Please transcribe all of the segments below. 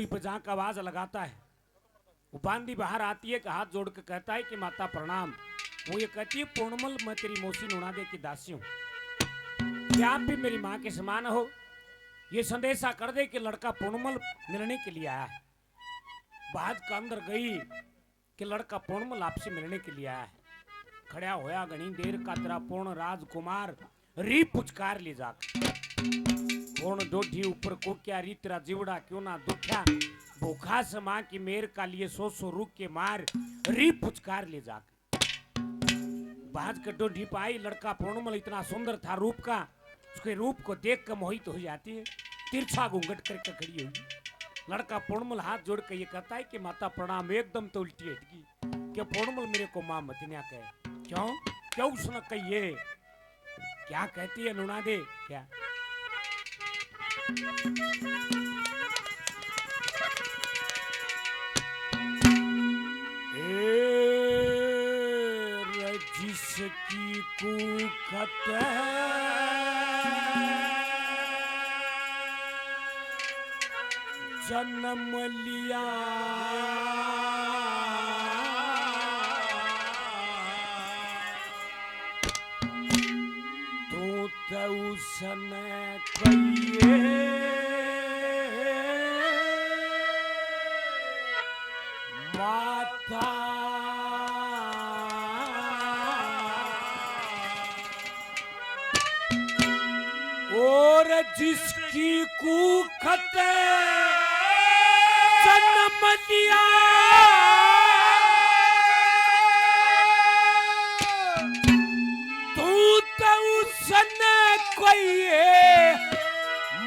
पे जहाँ का आवाज लगाता है वो बांदी बाहर आती है कि हाथ जोड़ के कहता है कि माता प्रणाम। वो ये कहती है पूर्णमल मैं तेरी मौसी नुणादे की दासी हूँ, क्या आप भी मेरी माँ के समान हो। ये संदेशा कर दे कि लड़का पूर्णमल मिलने के लिए आया है। बाज का अंदर गई कि लड़का पूर्णमल आपसे मिलने के लिए आया है। खड़ा होया घनी देर का तेरा पूर्ण राजकुमार री पुचकार ले जाकर पूर्ण डोढ़ी ऊपर को क्या री तेरा जीवड़ा क्यों ना दुख्या भूखा से माँ की मेर का लिए सो रुक के मार री पुचकार ले जाकर बाज का डोढ़ी पाई। लड़का पूर्णमल इतना सुंदर था रूप का, उसके रूप को देख कर मोहित हो जाती है। तिरछा घूंघट करके खड़ी हुई। लड़का पूर्णमल हाथ जोड़ के ये कहता है कि माता प्रणाम। एकदम तो उल्टी हटगी कि पूर्णमल मेरे को माँ मतिन्या कहे। क्यों क्यों उसने कहिए क्या कहती है नुना दे क्या जिसकी कुखत जन्म लिया तो उसने कहिए माता और जिसकी कुखत जन्म लिया तो उसने कोई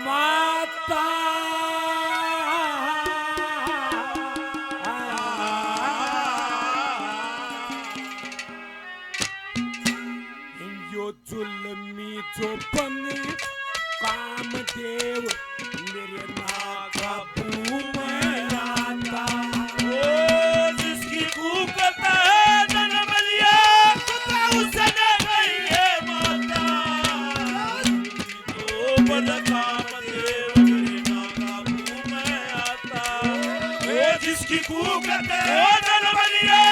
माता यो जुल्मी जो बन कामदेव मेरे नाकाबू में आता। ओ जिसकी कुखत जन्म लिया तो उसने कहिए माता तो बन कामदेव मेरे नाकाबू में आता। ओ जिसकी कुखत जन्म लिया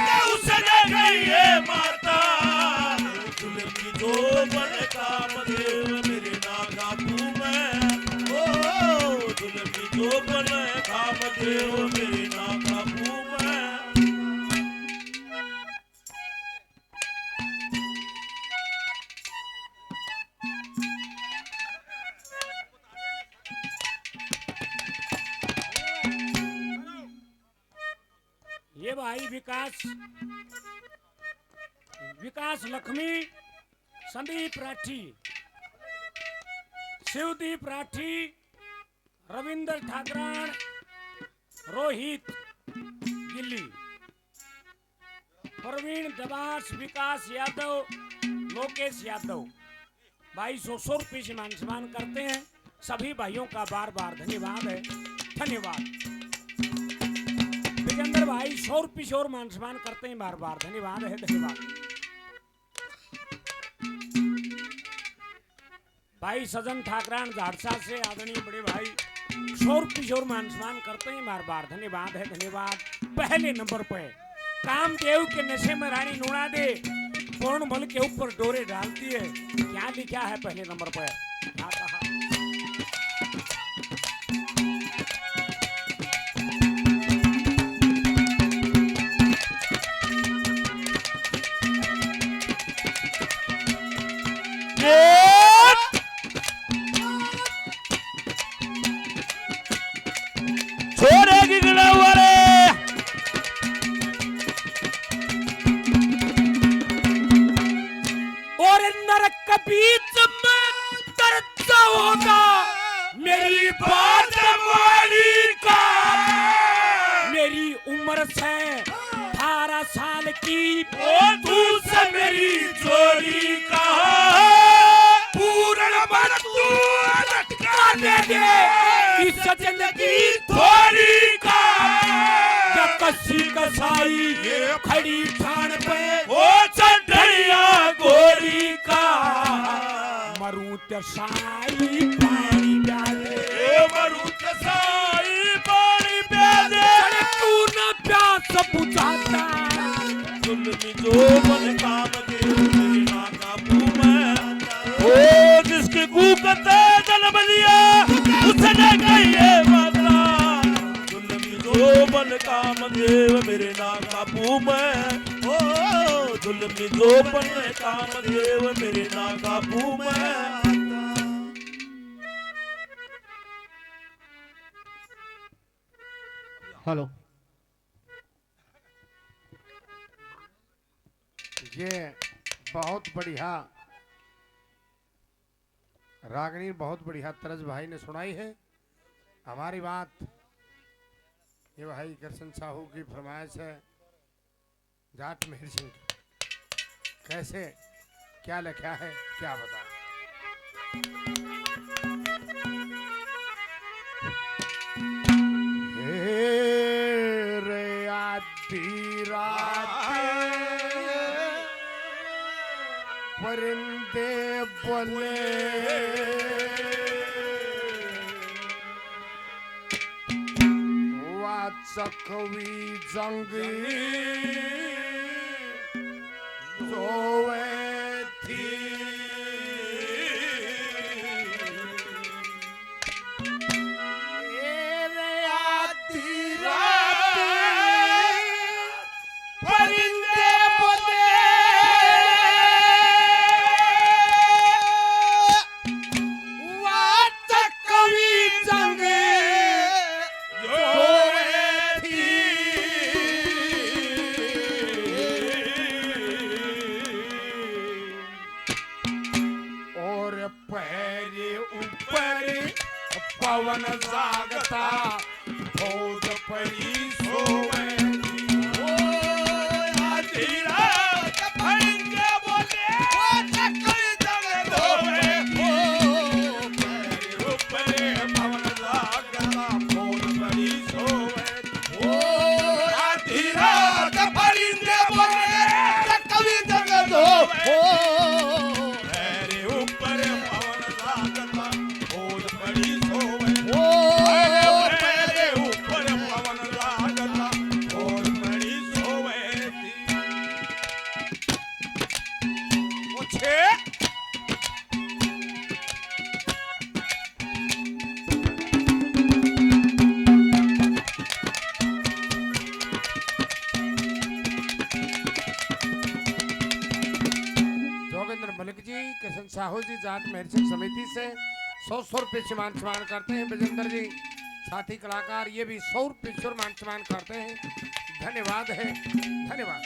तो उसने कहिए माता दुल्हन जो बन कामदेव मेरे नाकाबू में। ओ दुल्हन जो बन कामदेव मेरे नाकाबू में। ये भाई विकास विकास लक्ष्मी संदीप राठी शिवदीप राठी रविंद्र ठाकरान रोहित गिल्ली प्रवीण दबास विकास यादव लोकेश यादव भाई 100 रुपये से मान सम्मान करते हैं। सभी भाइयों का बार बार धन्यवाद है। धन्यवाद विजेंद्र भाई 100 रुपये से और मान सम्मान करते हैं बार बार धन्यवाद है। धन्यवाद भाई सजन ठाकरान झाड़सा से आदरणीय बड़े भाई 100 रुपये और मान सम्मान करते हैं बार बार धन्यवाद है। धन्यवाद पहले नंबर पे कामदेव के नशे में रानी नुणा दे पूर्णमल के ऊपर डोरे डालती है। क्या लिखा है पहले नंबर पे क्या कहा बीच में दर्द होगा मेरी बात मानी का। मेरी उम्र से 18 साल की तू से मेरी जोड़ी का पूर्ण मन तू लटका दे इस जिंदगी थोड़ी का। जब कसी कसाई खड़ी ठाण पे ओ चढ़िया गोरी का मरू साई पानी डाले मरू साई जोबन कामदेव मेरे ना काबू में। ओ जिसकी कूकत जन्म लिया उसने कहिए मात्रा, जुल्मी जोबन कामदेव मेरे ना काबू में। ओ जुल्मी जोबन कामदेव मेरे ना काबू में। हेलो, ये बहुत बढ़िया रागनी बहुत बढ़िया तरज भाई ने सुनाई है। हमारी बात ये भाई कृष्ण साहू की फरमाइश है। जाट मेहर सिंह कैसे क्या लिखा है क्या बता। रे आधी रात परिंदे बोले वाचकवी जंगी जोवे थी। पवन जागता भोज परी सोवे आधी रात परिंदे बोले चक्कर जग दोवे ऊपरे पवन जागता भोज परी सोवे आधी रात परिंदे बोले चक्कर जग दोवे ऊपरे पवन जागता भोज परी मलिक जी किशन साहू जी जाट महर्षि समिति से 100 रुपये सम्मान करते हैं। विजेंद्र जी साथी कलाकार ये भी 100 रुपये सम्मान करते हैं। धन्यवाद है, धन्यवाद।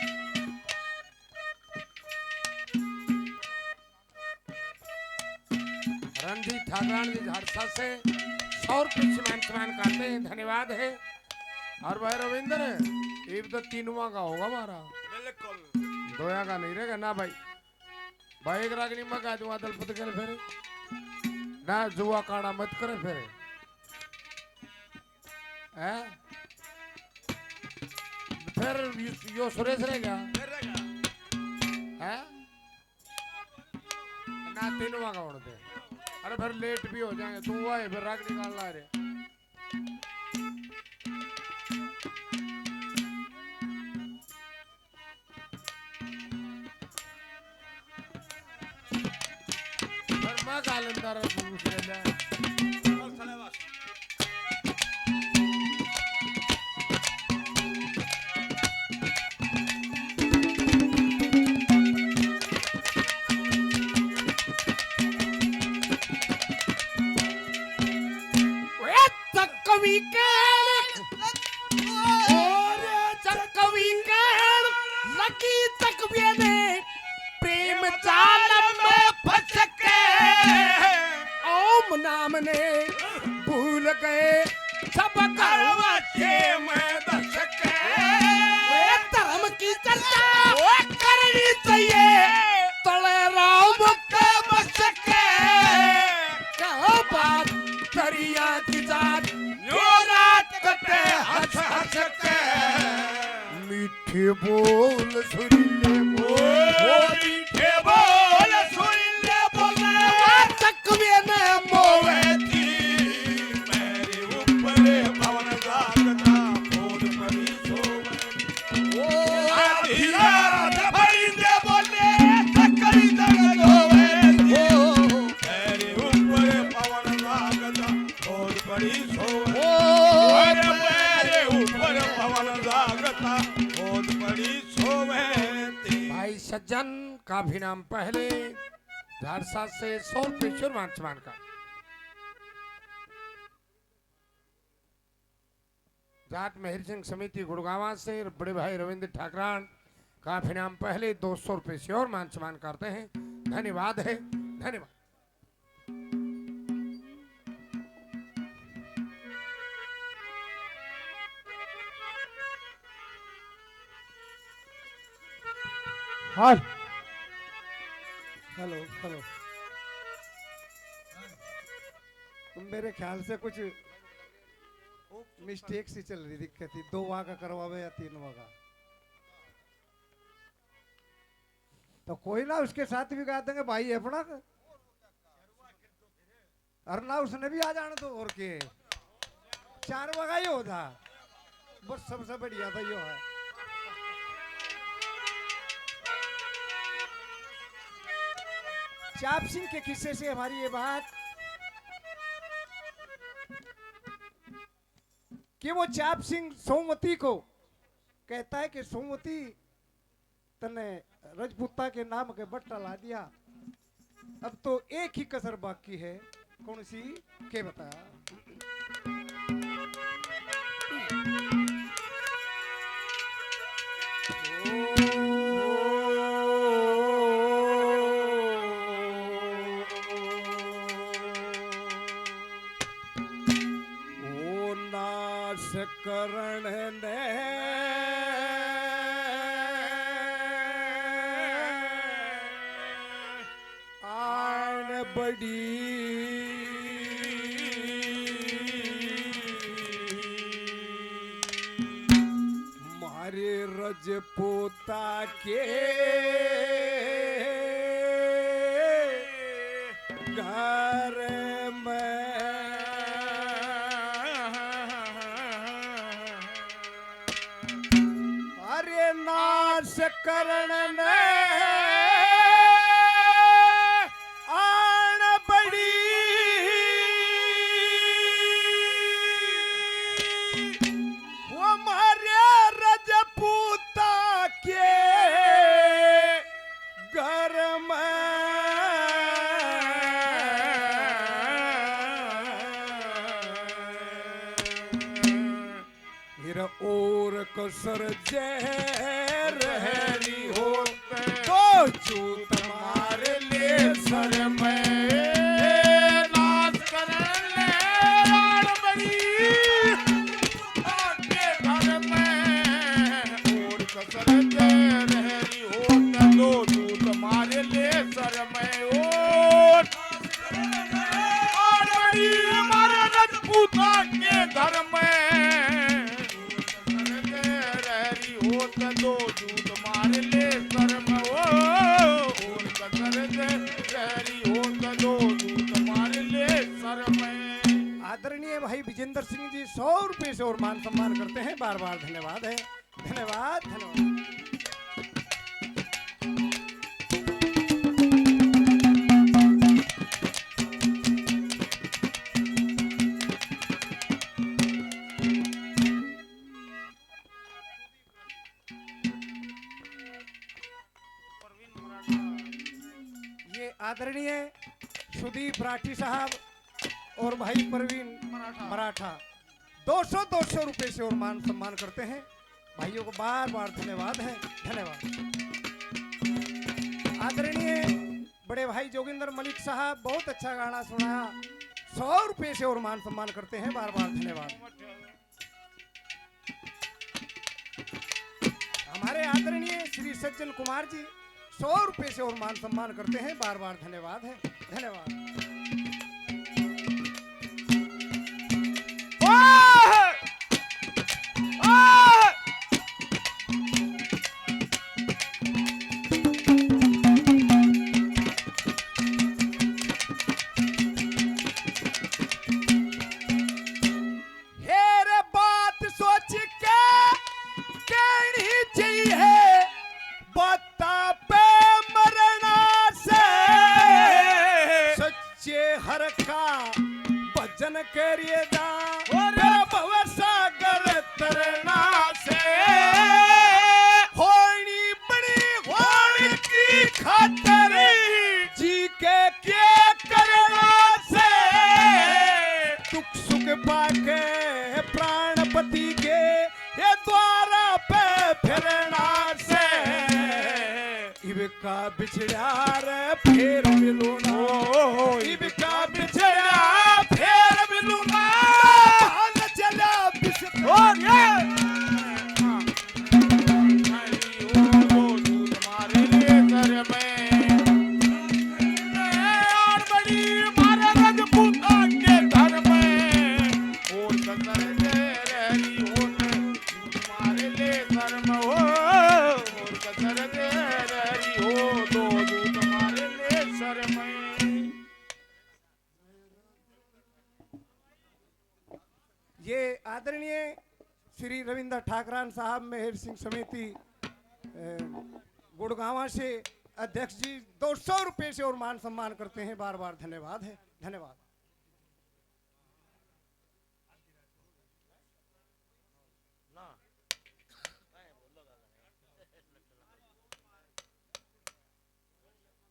रणजीत ठाकरान जी झारसा से 100 रुपये सम्मान करते हैं। धन्यवाद है। और भाई रविंद्र ये तो 3वां का होगा हमारा, बिल्कुल 2 का नहीं रहेगा ना भाई। भाई एक रागनी मगा दूंगा दलपत कर फिर ना जुआ काड़ा मत करे फिर है फिर यो सुरेश रहेगा है ना 3वां का होने दे। अरे फिर लेट भी हो जाएंगे तू आए फिर रागनी काल ला रहे। कालंदर कवि लकी तकवे ने प्रेम जाल में फंस के ओम नाम ने भूल गए सब करवटे में दस के। वे धर्म की चर्चा करनी चाहिए तले राम के बस के। कहो बात दरिया की जात जो रात कटे हंस हंस के। मीठे बोल सुरीले बोल मीठे बोल सुरीले बोले तकवे ने मोवे थी मेरे ऊपर पवन जागता भोज परी सोवे। आधी रात सज्जन काफी नाम पहले झारसा से 100 रुपये मान सम्मान का जाट मेहर सिंह समिति गुड़गावा से बड़े भाई रविंद्र ठाकरान काफी नाम पहले 200 रुपये से और मान सम्मान करते हैं। धन्यवाद है, धन्यवाद। हाल हेलो हेलो मेरे ख्याल से कुछ मिस्टेक सी चल रही, दिक्कत थी। 2 वागा करवावे या 3 वागा, तो कोई ना उसके साथ भी गा देंगे भाई अपना, और ना उसने भी आ जाना तो और के 4 वागा ही होता, बस सबसे बढ़िया तो यो है। चाप सिंह के किस्से से हमारी ये बात कि वो चाप सिंह सोमवती को कहता है कि सोमवती तने रजपूता के नाम के बट्टा ला दिया, अब तो एक ही कसर बाकी है, कौन सी के बता। करण ने आन बड़ी मारे रजपूता के घर में करण ने आन बड़ी वो मारे रजपूता के घर में फिर और कसर रहरी हो तो चूत मार ले सर में नाच कर ले राण बड़ी आके घर में और कसर रहरी हो तो चूत मार ले सर में और बड़ी मारे रजपूता के घर में दो दूध मार ले सर में और कसर रहरी हो दो दूध मार ले सर में। आदरणीय भाई विजेंद्र सिंह जी 100 रुपये से और मान सम्मान करते हैं, बार बार धन्यवाद है, धन्यवाद धन्यवाद। आदरणीय सुदीप राठी साहब और भाई परवीन मराठा 200 रुपए से और मान सम्मान करते हैं। भाइयों को बार बार धन्यवाद है, धन्यवाद। आदरणीय बड़े भाई जोगिंदर मलिक साहब बहुत अच्छा गाना सुनाया, 100 रुपए से और मान सम्मान करते हैं, बार बार धन्यवाद। हमारे आदरणीय श्री सज्जन कुमार जी 100 रुपए से और मान सम्मान करते हैं, बार बार धन्यवाद है, धन्यवाद। भजन करिए दा भवसागर तरना से होनी बड़ी होनी पति के ये द्वारा पे फिरना से इबका बिछड़ा रे फिर मिलूना इबका बिछड़ा फिर मिलूना न चला तुम्हारे लिए घर में और बड़ी मारा रजपूता के घर में और कसर दे रही हो तुम्हारे लिए घर में हो और कसर दे रही हो दो तुम्हारे लिए सर में। ये आदरणीय श्री रविंद्र ठाकरान साहब मेहर सिंह समिति गुड़गांव से अध्यक्ष जी 200 रुपए से और मान सम्मान करते हैं। बार बार धन्यवाद है। धन्यवाद।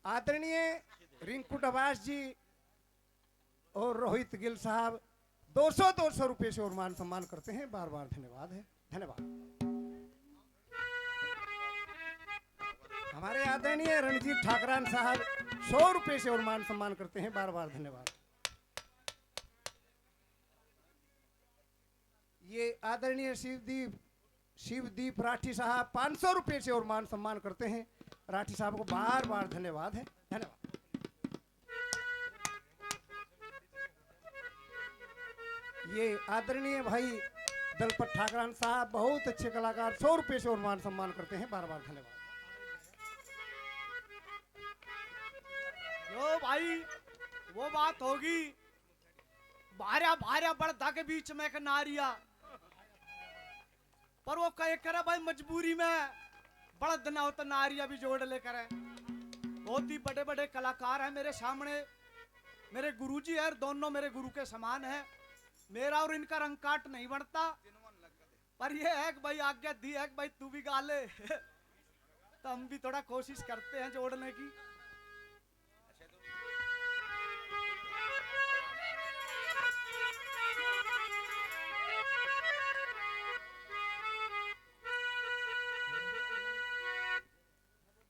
आदरणीय रिंकू डबास जी और रोहित गिल साहब 200 रुपए से और मान सम्मान करते हैं। बार बार धन्यवाद है। धन्यवाद। हमारे आदरणीय रणजीत ठाकरान साहब 100 रुपए से और मान सम्मान करते हैं। बार बार धन्यवाद। ये आदरणीय शिवदीप राठी साहब 500 रुपए से और मान सम्मान करते हैं। राठी साहब को बार बार धन्यवाद है। धन्यवाद। ये आदरणीय भाई दलपत ठाकरान साहब बहुत अच्छे कलाकार 100 रुपए से और मान सम्मान करते हैं। बार बार धन्यवाद। यो भाई वो बात होगी भार्या भार्या बड़दा के बीच में एक नारिया पर वो कहे करे भाई मजबूरी में बड़द ना हो तो नारिया भी जोड़ ले करे। बहुत ही बड़े बड़े कलाकार हैं मेरे सामने। मेरे गुरुजी है, दोनों मेरे गुरु के समान है। मेरा और इनका रंग काट नहीं बनता पर ये है कि भाई आज्ञा दी है कि भाई तू भी गा ले तो हम भी थोड़ा कोशिश करते हैं जोड़ने की।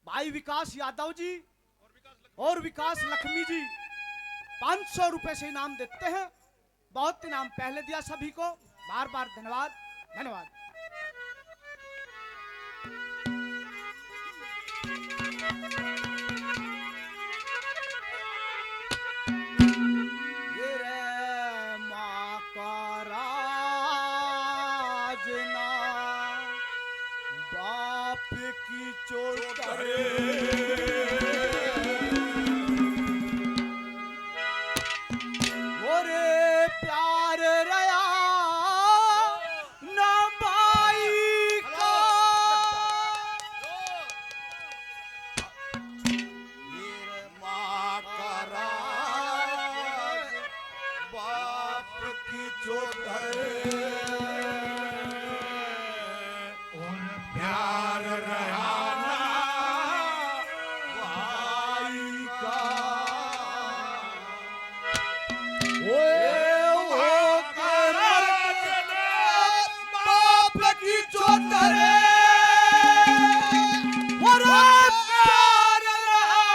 भाई विकास यादव जी और विकास लक्ष्मी जी 500 रुपए से इनाम देते हैं। बहुत इनाम पहले दिया सभी को। बार बार धन्यवाद। धन्यवाद। ये रे माँ का राजना बाप की चोट मोरे प्यार रया न बाई का मेरे माँ का राज बाप की चोट प्यार रहा भाई का बाप की चोट रे मोरे प्यार रहा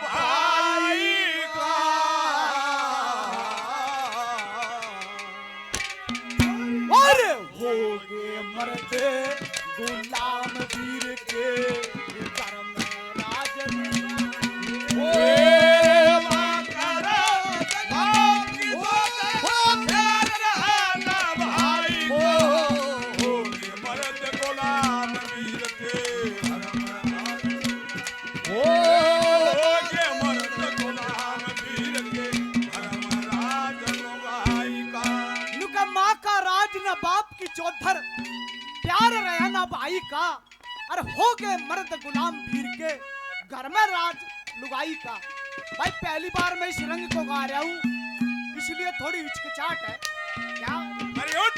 भाई का और हो गए मर्द गुलाम वीर के कर्म राजन माँ का राज न बाप की चौधर प्यार रहा ना भाई का और हो गए मर्द गुलाम वीर के घर में राज लुगाई का। भाई पहली बार मैं इस रंग को गा रहा हूँ इसलिए थोड़ी हिचकिचाहट है। क्या अरे उठ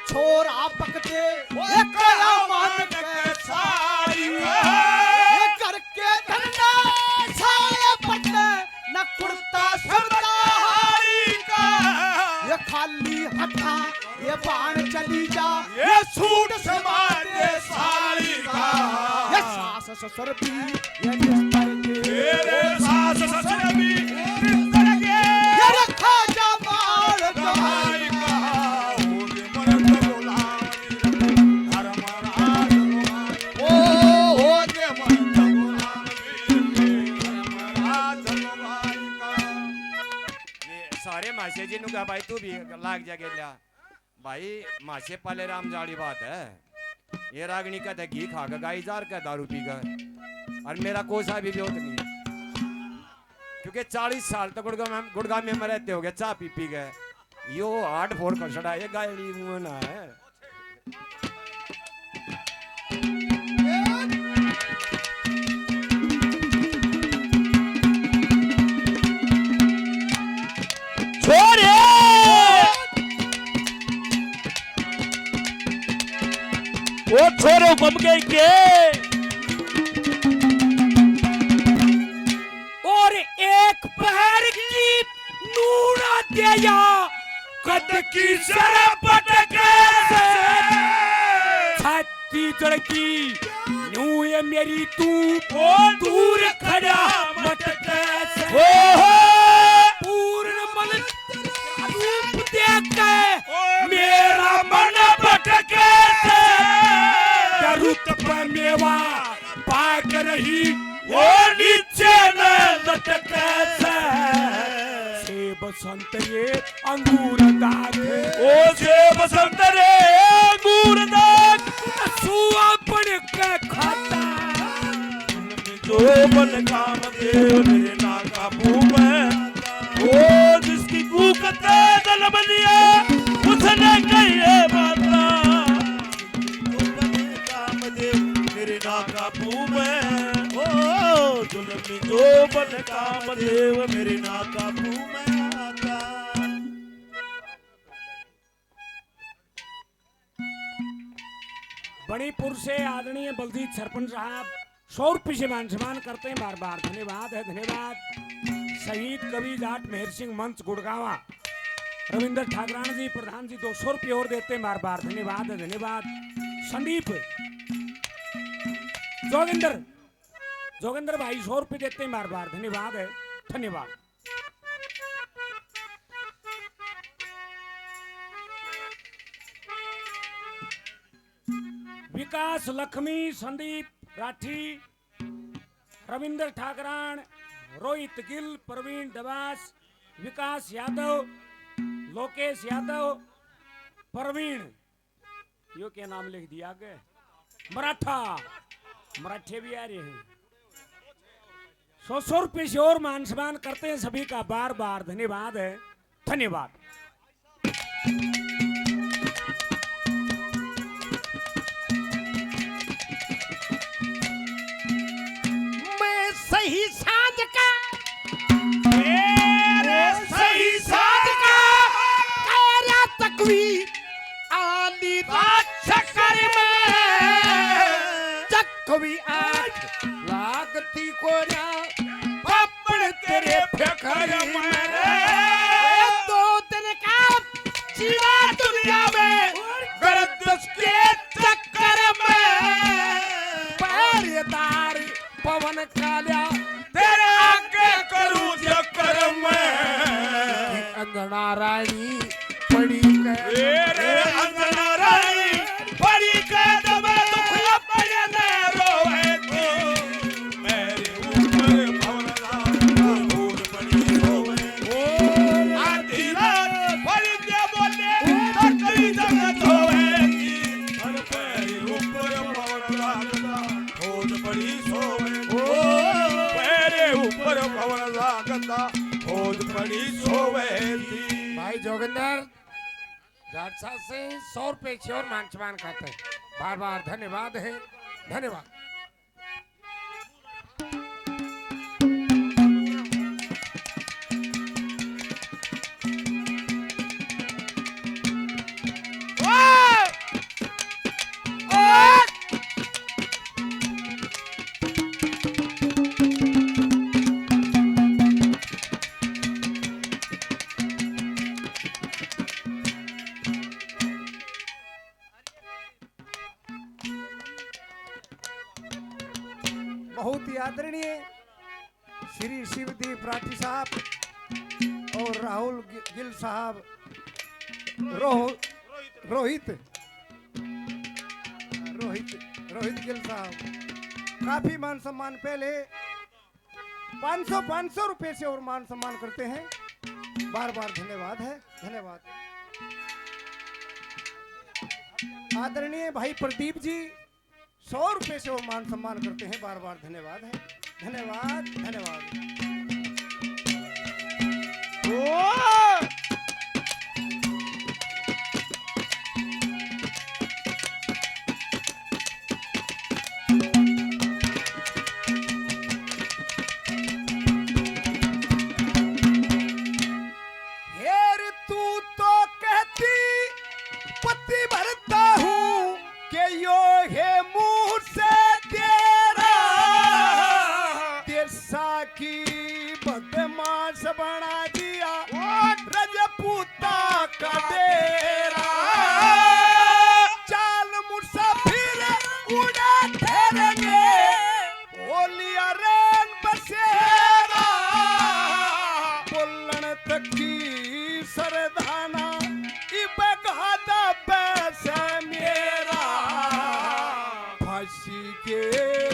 छोरा पकते ये कया मान के सारी ये करके धंधा साया पट्टे न कुर्ता सरदारी का ये खाली हथा ये बाण चली जा ये सूट समारे साड़ी का ये सास ससुर भी ये निस्तर के तेरे सास ससुर भी निस्तर के ये रखा जा बाल भाई का का होगे मर्द गुलामी धर्म राज गुलामी ओ होगे मर्द गुलामी धर्म राज गुलामी का ये सारे मासे जी नु कहा भाई तू भी लाग जा गेल्या भाई मासे पाले राम जाड़ी बात है ये रागनी का घी खा के गाई जार का दारू पी गए और मेरा कोसा भी होत नहीं क्योंकि 40 साल तक गुड़गांव में रहते हो गए चाय पी पी गए यो 8 फोड़ कर छड़ा ये गायड़ी मुंह ना है छोरे वो छोरे बम गए के और एक पहर की नूना दिया कद की जरा पटके छाती जड़की नू ये मेरी तू ओ दूर खड़ा मटके से ओहो पूर्ण मन रूप देख के मेरा मन भटके रुत पर मेवा पाक रही वो नीचे न लटके सेब संतरे अंगूर दाग ओ जे बसंत रे अंगूर दाग सुआ पड़ के खाता जो बन काम देव मेरे ना काबू में ओ जिसकी कूकते दल बलिया उसने कही बाता काम देव मेरे ना काबू में ओ जुल्मी जो बन काम देव मेरे ना काबू में आता बणीपुर से आदरणीय बलजीत सरपंच साहब 100 रुपये से मान सम्मान करते हैं बार बार धन्यवाद है धन्यवाद शहीद कवि जाट मेहर सिंह मंच गुड़गावा रविंद्र ठाकरान जी प्रधान जी 200 रुपये और देते हैं बार बार धन्यवाद है धन्यवाद संदीप जोगिंदर भाई 100 रुपये देते हैं बार बार धन्यवाद है धन्यवाद विकास लक्ष्मी संदीप राठी रविंद्र ठाकरान रोहित गिल प्रवीण दबास विकास यादव लोकेश यादव प्रवीण यो क्या नाम लिख दिया गए मराठे भी आ रहे हैं 100 रुपये से और मान सम्मान करते हैं सभी का बार बार धन्यवाद है धन्यवाद सही साँझ का मेरे सही साथ का काया तकवी आली रात चक्कर में चकवी आठ लागती को ना पापड़ तेरे फेंकर में 2 दिन का जीवा दुनिया में गर्दश के चक्कर में पहरेदार पवन काल्या तेरे आगे करूं चक्कर में अंजना रानी पड़ी तेरे अंजना रानी बड़ी कैद में दुख लपड़े ने रोए थी मेरे ऊपर भवरा भूल पड़ी रोए आधी रात बड़ी के बोले तो कई जगह होएगी और मेरे ऊपर भवरा भूल पड़ी सोए मेरे ऊपर भवरा गंदा भूल पड़ी सोए थी भाई जोगिंदर जाट साहब से 100 रुपये की और मान सम्मान करते हैं बार बार धन्यवाद है धन्यवाद बहुत ही आदरणीय श्री शिवदीप राठी साहब और राहुल गिल साहब, रोहित गिल साहब काफी मान सम्मान पहले 500 रुपए से और मान सम्मान करते हैं। बार बार धन्यवाद है, धन्यवाद। आदरणीय भाई प्रदीप जी 100 रुपए से और मान सम्मान करते हैं। बार बार धन्यवाद है, धन्यवाद धन्यवाद। हेर तू तो कहती पति भरता हूँ के यो है मुंह से तेरा, तेरसा की बदमाश बना दिया रजपूता का डेरा। चाल मुसाफिर उड़ा ठहरेंगे ओलिया रेन बसेरा, बोलन तक की सरदाना इबगादा पैसे मेरा, फांसी के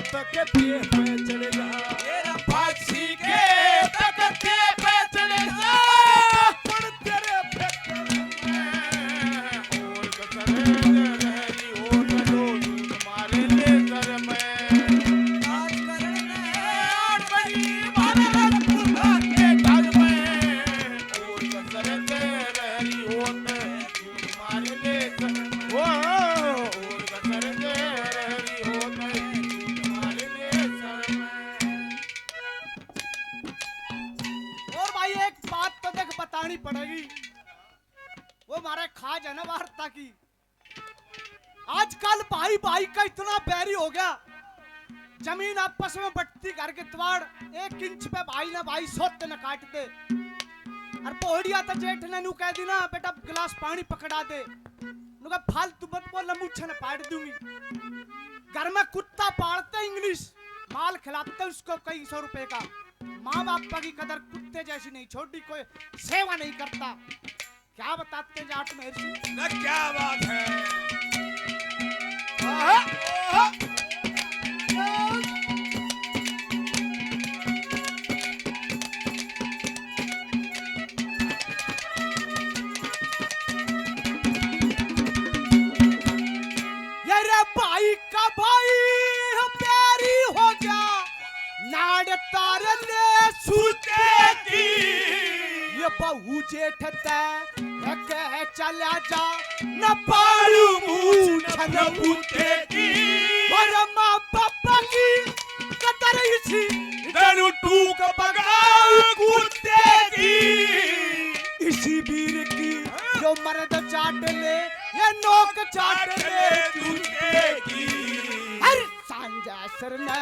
तकते पे चढ़ेगा, फांसी के तकते पे चढ़ेगा, पर तेरे और कसरे रहरी हो न दो तुम्हारे लेकर मैं आज करने आठ बड़ी भारत पुरा के घर में, और कसरे रहरी हो न तुम्हारे लेकर वो, और कसरे रहरी हो न तुम्हारे लेकर मैं। और भाई एक बात तो देख बतानी पड़ेगी, वो हमारे खाज है ना वार्ता की। आजकल भाई भाई का इतना बैरी हो गया, जमीन आपस में बटती घर के त्वाड़ 1 इंच पे भाई ना भाई सोते न काटते। और पोहड़िया तो जेठ ने नू कह दी ना बेटा गिलास पानी पकड़ा दे, नू कहा फालतू मत बोल ना मुझे न पाड़ दूंगी। घर में कुत्ता पालते इंग्लिश, माल खिलाते उसको कई 100 रुपए का। माँ बाप की कदर कुत्ते जैसी नहीं, छोटी कोई सेवा नहीं करता। क्या बताते हैं जाट महर्षि? ना क्या बात है। ये रे भाई का भाई प्यारी हो गया, नाड़ तारे ले सूते की। ये बहू जेठ तय कह चला जा न पालू मूछन बूते की, और माँ पापा की कदर इसी दनु टूक बगाऊ कुत्ते की, इसी वीर की जो मर्द चाट ले ये नोक चाट ले जूते की। हर सांझा सर ने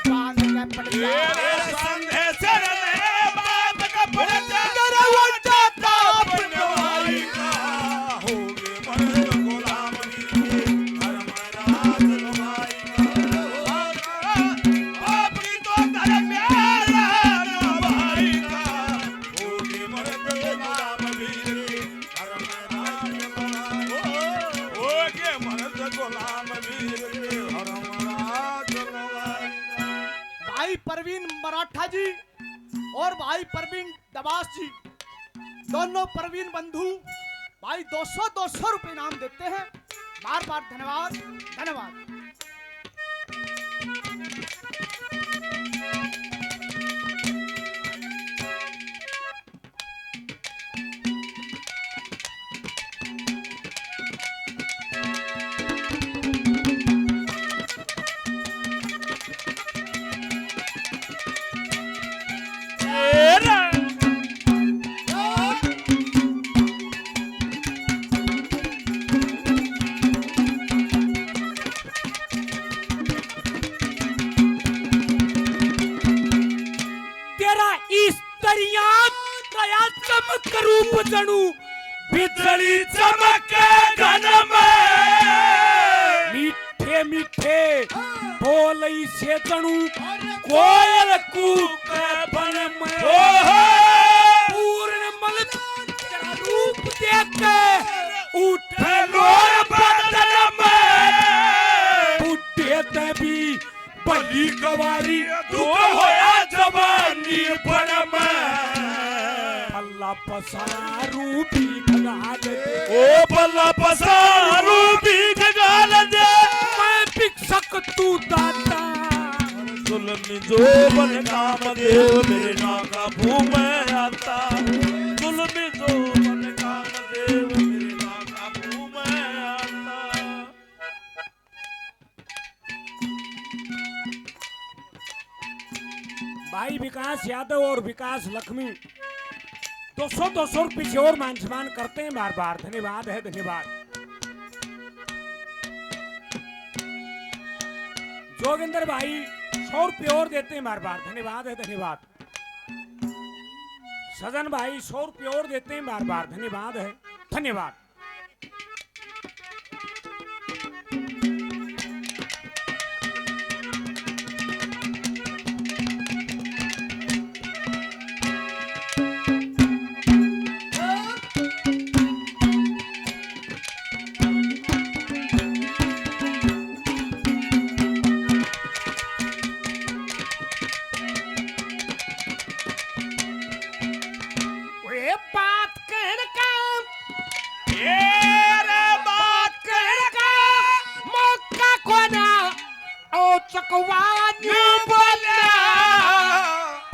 बांध के पड़ तेरे जा संधे सर ने बाप का पड़ता तेरा वो जाता बनवाई का, होगे मर्द गुलाम भी धर्म राज लुभाई का। बाप की तो धर्म प्यारा लुभाई का, होगे मर्द गुलाम भी धर्म राज लुभाई। होगे मर्द गुलाम भी धर्म राज लुभाई का। भाई परवीन मराठा जी और भाई परवीन दबास जी, दोनों परवीन बंधु भाई 200 रुपए इनाम देते हैं। बार बार धन्यवाद धन्यवाद। तेरा ईस्तरिया दया चमक रूप जणू बिजली चमके घन में, मीठे मीठे मीठे बोल से जणू कोयल कूक बन में पूर्ण मल तेरा रूप देख के उठे लोर बदन में उठे तभी भली गवारी दुख होया जवानी बन में अल्लाह पसारू भी गगाल दे ओ बल्ला पसारू भी गगाल दे मैं भिक्षक तू दाता जुल्मी जो बन कामदेव मेरे नाका में आता जुल्मी जो बन कामदेव मेरे नाका में आता। भाई विकास यादव और विकास लक्ष्मी 200 रुपये से और मान सम्मान करते हैं बार बार। धन्यवाद है, धन्यवाद। जोगिंदर भाई 100 रुपये और देते हैं बार बार। धन्यवाद है, धन्यवाद। सजन भाई 100 रुपये और देते हैं बार बार। धन्यवाद है, धन्यवाद।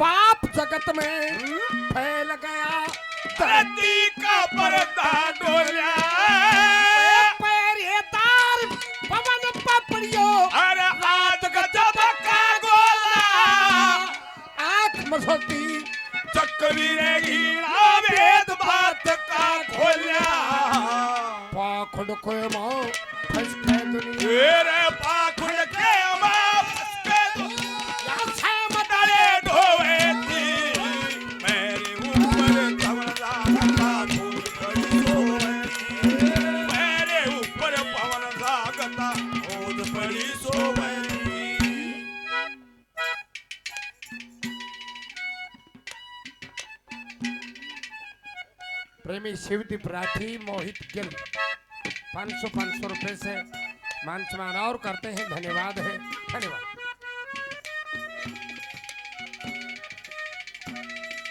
पाप जगत में फैल गया, धरती का पर्दा डोला, पहरेदार पवन पपड़ियो अरे हाथ गजब का गोला, आंख मसोती चक्री रे हीरा वेद बात का खोला, पाखुड़ को मां फंस के दुनिया रे पाखुड़ के मां फंस के दुनिया छम डरे ढोए थी मेरे ऊपर कमला का धूल पड़ी सोए, मेरे ऊपर पवन जागता ओद पड़ी सोए। प्रेमी शिवदीप राठी मोहित गिल 500 रुपए से मान सम्मान और करते हैं। धन्यवाद है, धन्यवाद।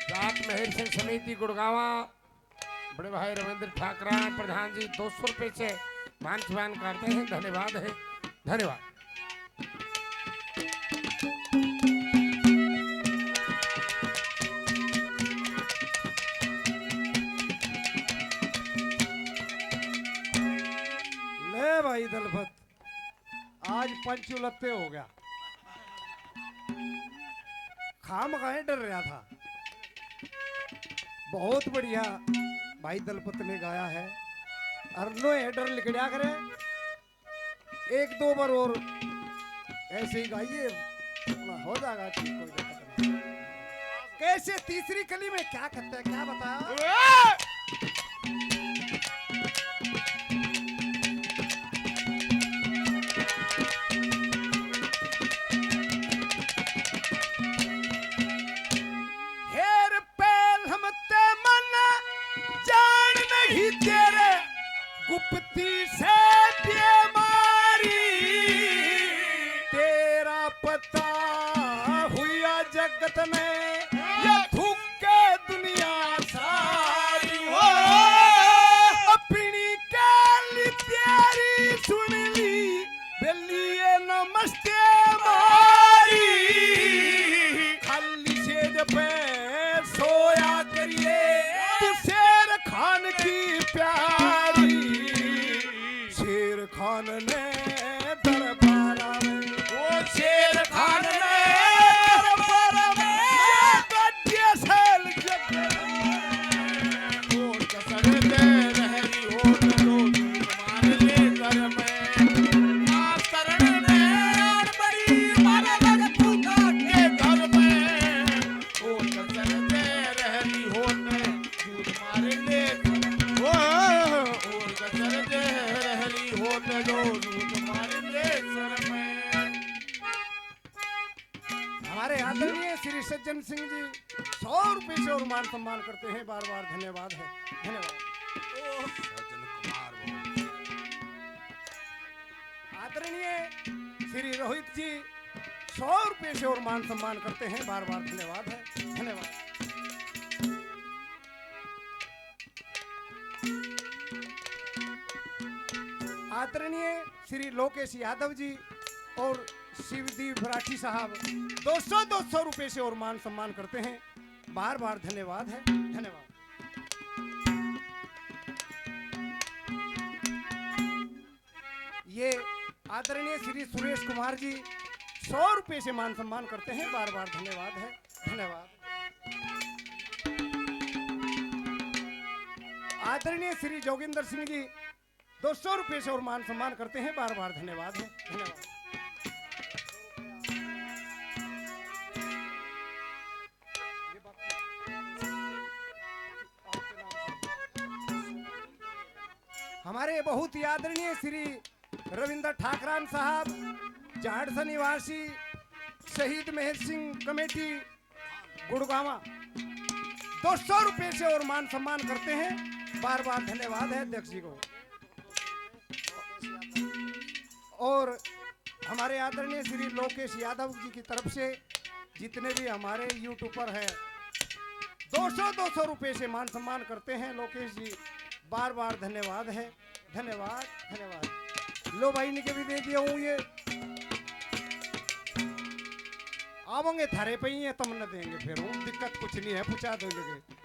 जाट मेहर सिंह समिति गुड़गावा बड़े भाई रविंद्र ठाकरा प्रधान जी 200 रुपए से मान सम्मान करते हैं। धन्यवाद है, धन्यवाद। भाई दलपत आज पंच उलत्ते हो गया, खाम खाए डर रहा था। बहुत बढ़िया भाई दलपत ने गाया है, अर्नो हेडर लिखड़ा करे 1-2 बार और ऐसे ही गाइए हो जाएगा ठीक, कोई दिक्कत नहीं। कैसे तीसरी कली में क्या करते हैं, क्या बताया? तेरे गुप्ती से बीमारी तेरा पता हुआ जगत में ये थूक के दुनिया सारी हो, अपनी काली प्यारी सुन ली बेलिए नमस्ते मारी, खाली सेज पे सोया करिए तू शेर खान की प्यारी, शेर खान ने दरबार में, वो शेर खान ने दरबार में गद्य सेल जग और कसर दे रहरी हो तो तुम्हारे ले घर में मां करण ने बड़ी हमारे आदरणीय श्री सज्जन सिंह जी 100 रुपए से और मान सम्मान करते हैं, बार बार धन्यवाद है, धन्यवाद। सज्जन कुमार आदरणीय श्री रोहित जी 100 रुपए से और मान सम्मान करते हैं, बार बार धन्यवाद है, धन्यवाद। आदरणीय श्री लोकेश यादव जी और शिवदीप राठी साहब 200 रुपए से और मान सम्मान करते हैं, बार बार धन्यवाद है, धन्यवाद। ये आदरणीय श्री सुरेश कुमार जी 100 रुपए से मान सम्मान करते हैं, बार बार धन्यवाद है, धन्यवाद। आदरणीय श्री जोगिंदर सिंह जी 200 रुपए से और मान सम्मान करते हैं, बार बार धन्यवाद है, धन्यवाद। हमारे बहुत ही आदरणीय श्री रविंद्र ठाकरान साहब झाड़सा निवासी शहीद मेहर सिंह कमेटी गुड़गावा 200 रुपए से और मान सम्मान करते हैं, बार बार धन्यवाद है अध्यक्ष जी को। और हमारे आदरणीय श्री लोकेश यादव जी की तरफ से जितने भी हमारे यूट्यूबर हैं 200 रुपए से मान सम्मान करते हैं लोकेश जी, बार बार धन्यवाद है, धन्यवाद, धन्यवाद। लो भाई ने के भी दे दिया हूँ ये, आवेंगे थारे पे ही है तब न देंगे, फिर वो दिक्कत कुछ नहीं है, पूछा दो लगे।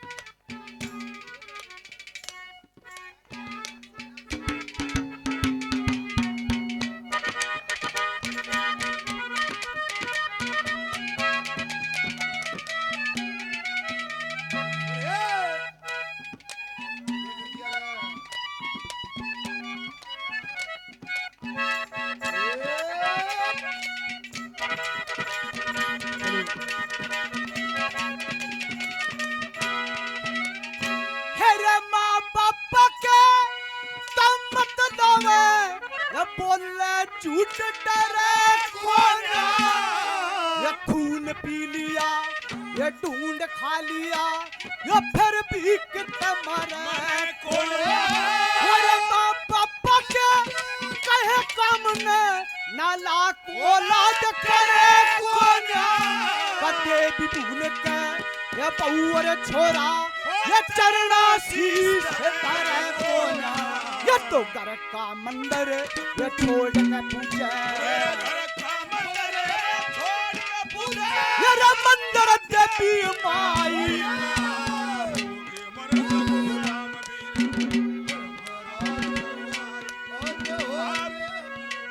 हेरे माँ बाप के तुम मत दोवे, ये बोले झूठ डरे कोना, ये खून पी लिया, ये ढूंढ खा लिया, ये फिर भी कितने मरे कोना। हेरे माँ बाप के कहे काम ने नाला औलाद करे कोना, कदे भी भूल के ये बहुअर छोरा ये चरना शीश करे कोना, ये तो घर का मंदिर ये छोड़ के पूछे, ये रे मंदिर देवी माई,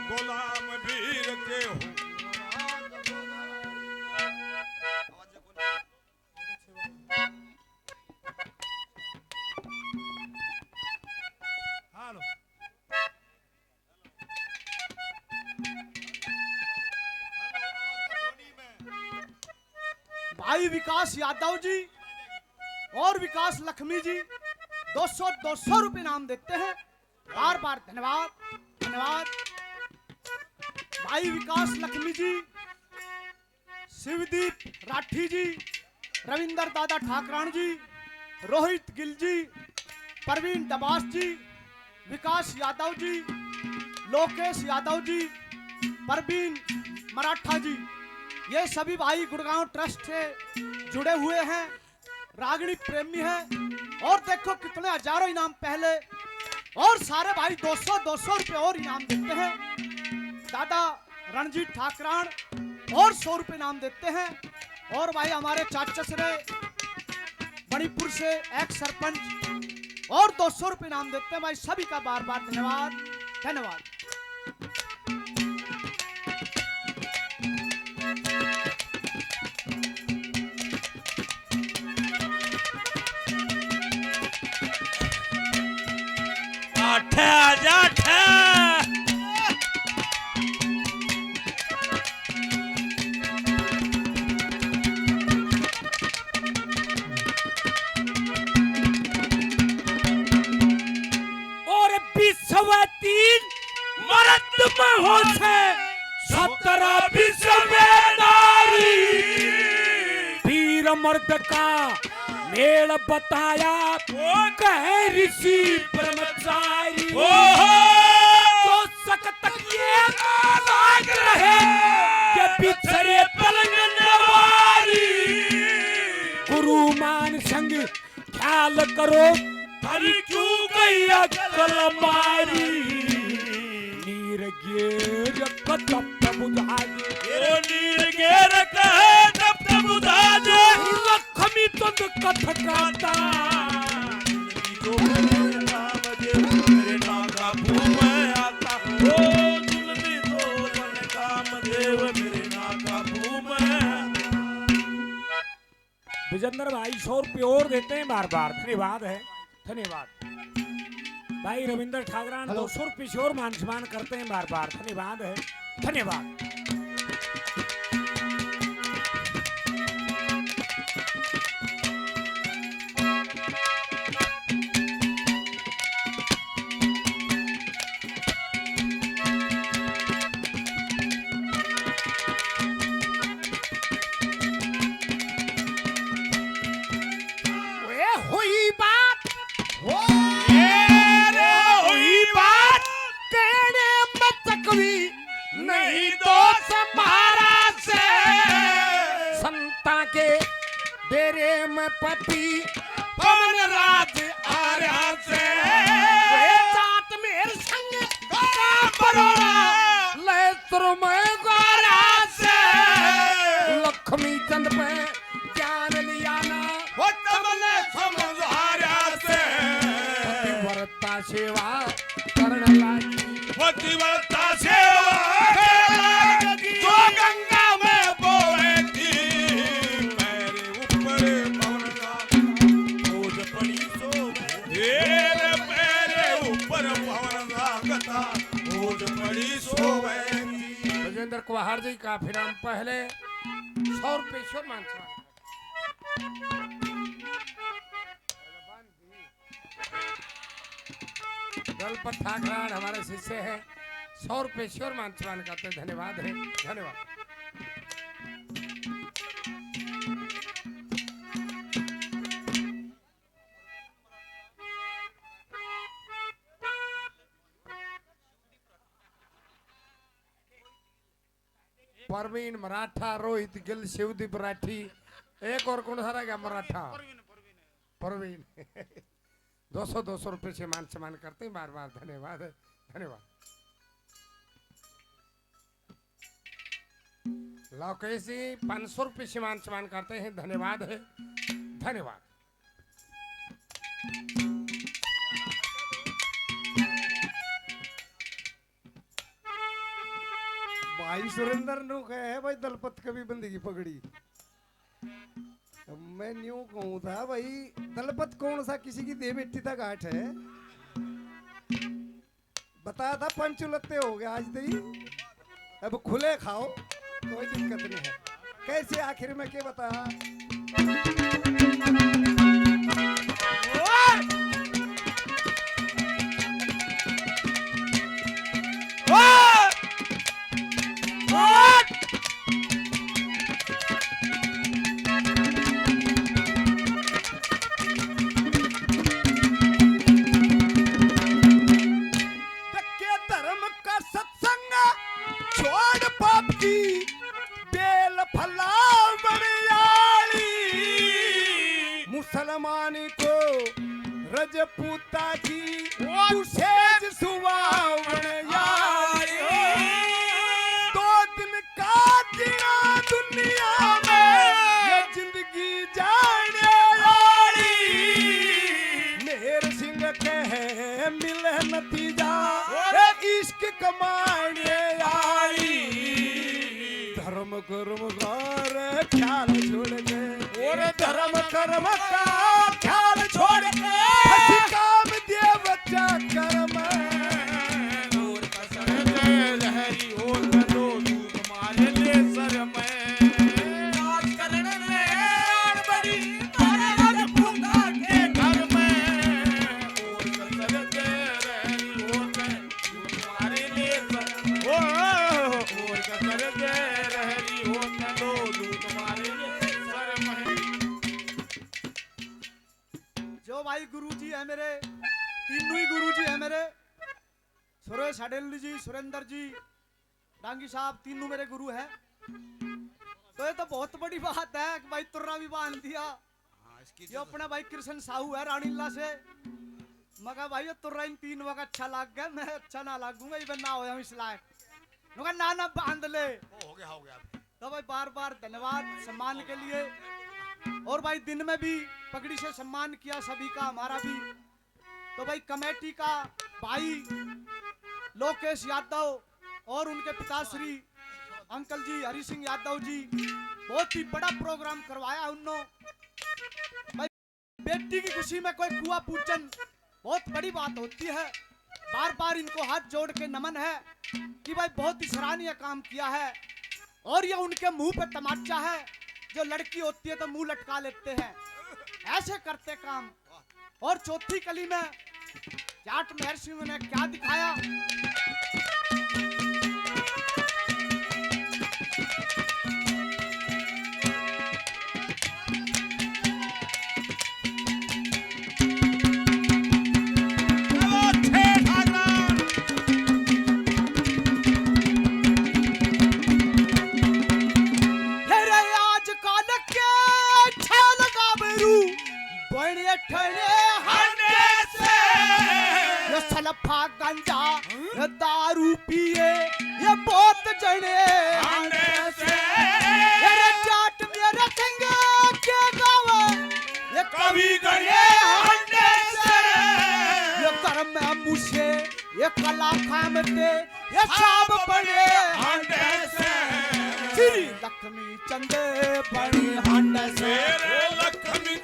गुलाम वीर के हो। भाई विकास यादव जी और विकास लक्ष्मी जी 200 रुपए नाम देते हैं, बार बार धन्यवाद, धन्यवाद। भाई विकास लक्ष्मी जी, शिवदीप राठी जी, रविंदर दादा ठाकरान जी, रोहित गिल जी, परवीन डबास जी, विकास यादव जी, लोकेश यादव जी, परवीन मराठा जी, ये सभी भाई गुड़गांव ट्रस्ट से जुड़े हुए हैं, रागिणी प्रेमी हैं। और देखो कितने हजारों इनाम पहले, और सारे भाई 200 रुपए और इनाम देते हैं। दादा रणजीत ठाकरान और 100 रुपए इनाम देते हैं। और भाई हमारे चाचा सरे मणिपुर से एक्स सरपंच और 200 रुपए इनाम देते हैं। भाई सभी का बार बार धन्यवाद, धन्यवाद। और 20 3 मुहूर्त का मेल बताया कहे ऋषि ब्रह्मचारी तो सकत ये लाग रहे कि बिछड़े पलंग नवारी गुरु मान संग ख्याल करो हरी क्यों गई अकल मारी नीर गेर कतप बुझा दे नीर गेर कहे तब तब बुझा दे लक्ष्मी तुंद कथ गाता जो मेरे नाम दे मेरे नागा भूमे आता ओ जुल्मी तो बन कामदेव मेरे नागा भूमे विजेंद्र भाई 100 रुपये और देते हैं बार बार धन्यवाद है धन्यवाद भाई रविंद्र ठाकरान 200 रुपये और मान सम्मान करते हैं बार बार धन्यवाद है धन्यवाद हुई बात हुई बात तेरे मचकवी नहीं तो समारा से संता के डेरे में पति पवन राज आर्या से जात मेरे संग बरोड़ा ले तुरमय गोरा से लक्ष्मी चंद पे ज्ञान लिया ना वो तमने समझारा से पतिव्रता सेवा करने लागी पतिव्रता सेवा जो गंगा में बोए थी मेरे ऊपर पवन का बोझ पड़ी सो तेरे मेरे ऊपर पवन का कथा बोझ पड़ी सो राजेंद्र कुहार जी काफी नाम पहले 100 रुपये शोर मान दलपत ठाकरान हमारे शिष्य हैं 100 रुपये शोर मान सम्मान करते हैं धन्यवाद है धन्यवाद परवीन मराठा रोहित गिल शिवदीप राठी एक और कौन सा रह गया मराठा परवीन 200 रुपये से मान सम्मान करते हैं बार बार धन्यवाद है धन्यवाद लौकेश जी 500 रुपये से मान सम्मान करते हैं धन्यवाद है धन्यवाद भाई सुरेंद्र नु कहे भाई दलपत कभी बंदी की पगड़ी मैं न्यू कहूँ था भाई दलपत कौन सा किसी की देह मिट्टी का घाट है बताया था पंचुलत्ते हो गया आज तई अब खुले खाओ कोई दिक्कत नहीं है कैसे आखिर में क्या बताया मुसलमान को रजपूता की सेज सुवावण यारी 2 दिन का दिया दुनिया में ये जिंदगी जाने वाली मेर सिंह कहे मिले नतीजा इश्क कमाने आई धर्म कर्म कर ख्याल छोड़ के और धर्म कर्म का ख्याल छोड़ के हसी काम दे बच्चा कर्म और कसर लहरी हो दो तू तुम्हारे ले सर में आज करने में बड़ी तारा फूंदा के घर में और कसर लहरी हो तू तुम्हारे ले सर में और कसर लहरी हो दो तू तुम्हारे ले सर में मेरे तीनों ही गुरुजी है मेरे, सुरेश हडेल जी, सुरेंद्र जी, डांगी साहब, तीनों मेरे गुरु हैं। तो ये तो बहुत बड़ी बात है कि भाई तुर्रा भी बांध दिया। ये अपना भाई कृष्ण साहू है रानीला से, मगर भाई ये तुर्रा इन 3 वक्त अच्छा लग गया, मैं अच्छा ना लगूंगा, ये ना हो इस लायक ना बांध ले। हो गया तो भाई बार बार धन्यवाद सम्मान के लिए। और भाई दिन में भी पगड़ी से सम्मान किया सभी का, हमारा भी। तो भाई कमेटी का भाई लोकेश यादव और उनके पिताश्री अंकल जी हरि सिंह यादव जी, बहुत ही बड़ा प्रोग्राम करवाया उन्होंने। भाई बेटी की खुशी में कोई कुआ पूजन बहुत बड़ी बात होती है। बार बार इनको हाथ जोड़ के नमन है कि भाई बहुत ही सराहनीय काम किया है। और ये उनके मुंह पे तमाचा है, जो लड़की होती है तो मुंह लटका लेते हैं, ऐसे करते काम। और चौथी कली में जाट मेहर सिंह ने क्या दिखाया, गंजा दारू पिए ये बहुत जने मेरे जाट मेरे सिंह के गाँव ये कभी गए हंडे से, ये कर्म में मुझे ये कला खामते ये शाम बने हंडे से, श्री लक्ष्मी चंदे बड़ी हंडे से, लक्ष्मी